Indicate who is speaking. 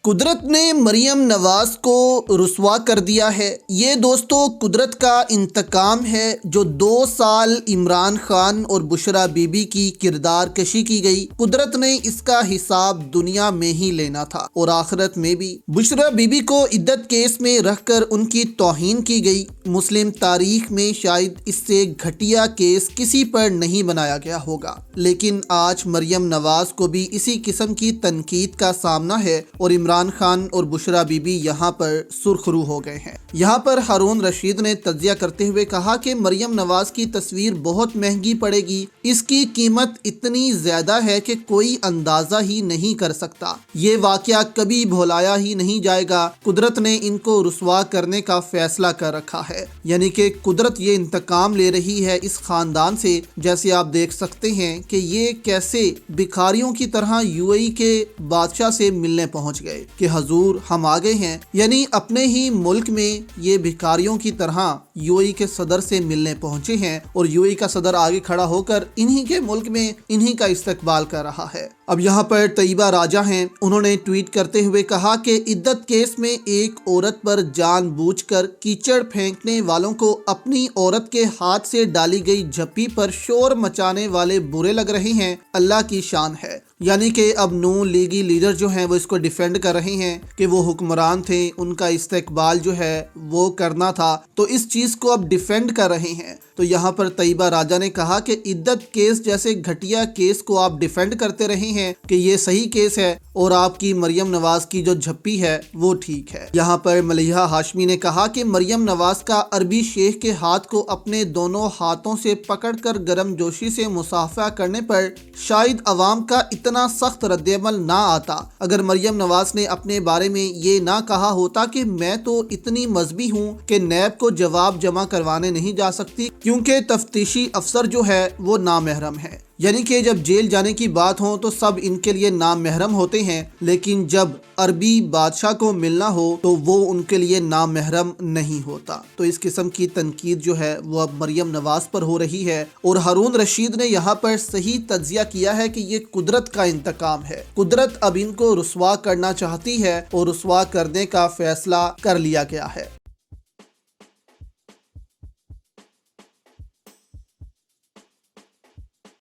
Speaker 1: قدرت نے مریم نواز کو رسوا کر دیا ہے۔ یہ دوستو قدرت کا انتقام ہے جو 2 سال عمران خان اور بشرا بی بی کی کردار کشی کی گئی۔ قدرت نے اس کا حساب دنیا میں ہی لینا تھا اور آخرت میں بھی۔ بشرا بی بی کو عدت کیس میں رکھ کر ان کی توہین کی گئی۔ مسلم تاریخ میں شاید اس سے گھٹیا کیس کسی پر نہیں بنایا گیا ہوگا، لیکن آج مریم نواز کو بھی اسی قسم کی تنقید کا سامنا ہے اور عمران خان اور بشرا بی بی یہاں پر سرخرو ہو گئے ہیں۔ یہاں پر ہارون رشید نے تجزیہ کرتے ہوئے کہا کہ مریم نواز کی تصویر بہت مہنگی پڑے گی، اس کی قیمت اتنی زیادہ ہے کہ کوئی اندازہ ہی نہیں کر سکتا، یہ واقعہ کبھی بھولایا ہی نہیں جائے گا۔ قدرت نے ان کو رسوا کرنے کا فیصلہ کر رکھا ہے، یعنی کہ قدرت یہ انتقام لے رہی ہے اس خاندان سے۔ جیسے آپ دیکھ سکتے ہیں کہ یہ کیسے بھکاریوں کی طرح یو اے ای کے بادشاہ سے ملنے پہنچ گئے کہ حضور ہم آ گئے ہیں، یعنی اپنے ہی ملک میں یہ بھکاریوں کی طرح یو اے ای کے صدر سے ملنے پہنچے ہیں اور یو اے ای کا صدر آگے کھڑا ہو کر انہی کے ملک میں انہی کا استقبال کر رہا ہے۔ اب یہاں پر طیبہ راجہ ہیں، انہوں نے ٹویٹ کرتے ہوئے کہا کہ عدت کیس میں ایک عورت پر جان بوجھ کر کیچڑ پھینکنے والوں کو اپنی عورت کے ہاتھ سے ڈالی گئی جھپی پر شور مچانے والے برے لگ رہے ہیں، اللہ کی شان ہے۔ یعنی کہ اب نون لیگی لیڈر جو ہیں وہ اس کو ڈیفینڈ کر رہے ہیں کہ وہ حکمران تھے، ان کا استقبال جو ہے وہ کرنا تھا، تو اس چیز کو اب ڈیفینڈ کر رہے ہیں۔ تو یہاں پر طیبہ راجہ نے کہا کہ عدت کیس جیسے گھٹیا کیس کو آپ ڈیفینڈ کرتے رہے ہیں کہ یہ صحیح کیس ہے اور آپ کی مریم نواز کی جو جھپی ہے وہ ٹھیک ہے۔ یہاں پر ملیحہ ہاشمی نے کہا کہ مریم نواز کا عربی شیخ کے ہاتھ کو اپنے دونوں ہاتھوں سے پکڑ کر گرم جوشی سے مصافحہ کرنے پر شاید عوام کا اتنا سخت رد عمل نہ آتا اگر مریم نواز نے اپنے بارے میں یہ نہ کہا ہوتا کہ میں تو اتنی مذہبی ہوں کہ نیب کو جواب جمع کروانے نہیں جا سکتی کیونکہ تفتیشی افسر جو ہے وہ نامحرم ہے۔ یعنی کہ جب جیل جانے کی بات ہو تو سب ان کے لیے نامحرم ہوتے ہیں، لیکن جب عربی بادشاہ کو ملنا ہو تو وہ ان کے لیے نامحرم نہیں ہوتا۔ تو اس قسم کی تنقید جو ہے وہ اب مریم نواز پر ہو رہی ہے اور ہارون رشید نے یہاں پر صحیح تجزیہ کیا ہے کہ یہ قدرت کا انتقام ہے۔ قدرت اب ان کو رسوا کرنا چاہتی ہے اور رسوا کرنے کا فیصلہ کر لیا گیا ہے۔